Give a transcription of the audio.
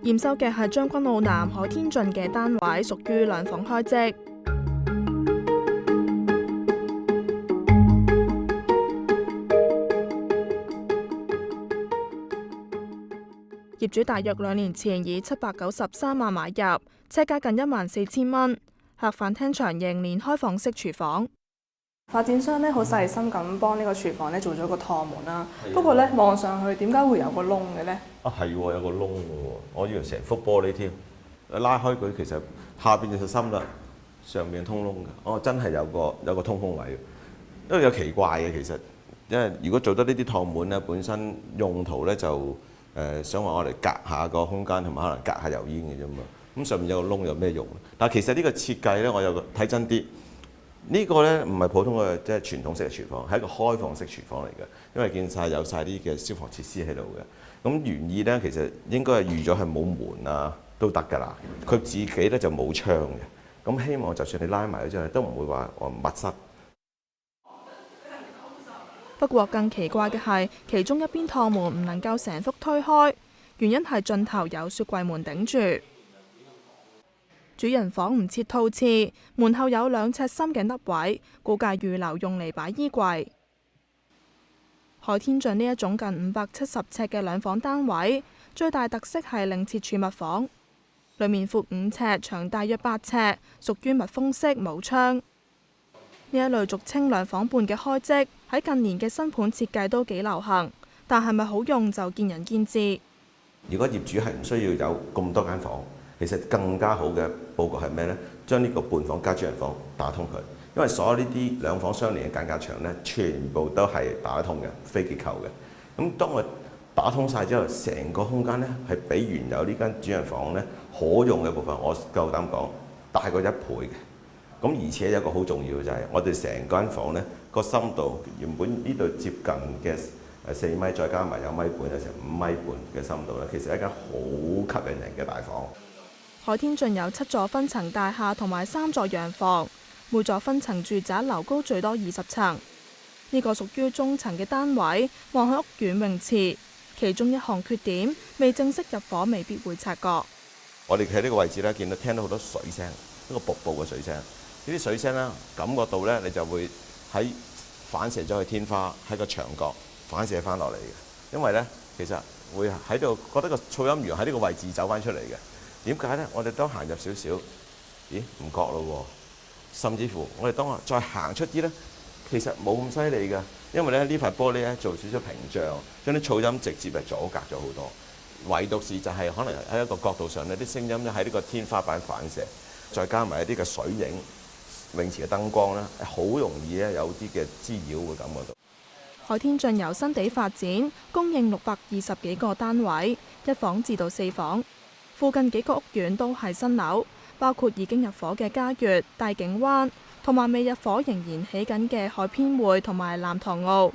驗收嘅係將軍澳南海天駿嘅單位，屬於兩房開則。業主大約2年前以793萬買入，車價近14000蚊，客飯廳長型連開放式廚房。發展商好細心咁幫呢個廚房做咗個趟門啦。不過望上去點解會有個窿嘅呢？係有個窿嘅喎，我以為成幅玻璃添。拉開佢其實下邊就深啦，上面通窿嘅。真係有個通風位。因為有奇怪嘅其實，因為如果做得呢啲趟門咧，本身用途咧就想話我哋隔下個空間，同埋可能隔下油煙嘅啫嘛。咁上面有個窿有咩用？但係其實呢個設計咧，我有睇真啲。呢個咧唔係普通嘅即係傳統式嘅廚房，係一個開放式廚房嚟嘅，因為見晒有晒啲嘅消防設施喺度嘅。咁原意咧其實應該係預咗係冇門啊都得㗎啦。佢自己咧就冇窗嘅。咁希望就算你拉埋咗之後，都唔會話密室。不過更奇怪嘅係，其中一邊趟門唔能夠成幅推開，原因係盡頭有雪櫃門頂住。主人房唔設套廁，門後有2尺深嘅凹位，估計預留用嚟擺衣櫃。海天駿呢一種近570尺嘅兩房單位，最大特色係另設儲物房，裡面闊5尺，長大約8尺，屬於密封式冇窗。呢一類俗稱兩房半嘅開則，喺近年嘅新盤設計都幾流行，但係咪好用就見仁見智。如果業主係唔需要有咁多間房，其實更加好嘅佈局係咩呢？將呢個半房加主人房打通佢，因為所有呢啲兩房相連嘅間隔牆呢，全部都係打得通嘅，非結構嘅。咁當我打通晒之後，成個空間呢係比原有呢間主人房呢可用嘅部分，我夠膽講大過1倍嘅。咁而且有一個好重要嘅就係，我哋成間房呢個深度原本呢度接近嘅4米，再加埋有1.5米，有成5.5米嘅深度咧，其實係一間好吸引人嘅大房。海天駿有7座分層大廈同埋3座洋房，每座分層住宅樓高最多20層。呢個屬於中層嘅單位，望向屋苑泳池。其中一項缺點，未正式入伙未必會察覺。我哋喺呢個位置咧，聽到好多水聲，一個瀑布嘅水聲。呢啲水聲咧，感覺到咧，你就會喺反射咗去天花，喺個牆角反射翻落嚟嘅。因為咧，其實會喺度覺得個噪音源喺呢個位置走翻出嚟嘅。點解咧？我哋當行入少少，咦？唔覺咯喎。甚至乎我哋當再行出啲咧，其實冇咁犀利嘅，因為咧呢塊玻璃咧做少少屏障，將啲噪音直接係阻隔咗好多。唯獨是就係可能喺一個角度上呢啲聲音咧喺呢個天花板反射，再加埋一啲嘅水影、泳池嘅燈光咧，好容易咧有啲嘅滋擾會感覺到。海天駿由新地發展，供應620幾個單位，1房至到4房。附近幾個屋苑都係新樓，包括已經入伙嘅嘉悅、大景灣，同埋未入伙仍然起緊嘅海天匯同埋藍塘澳。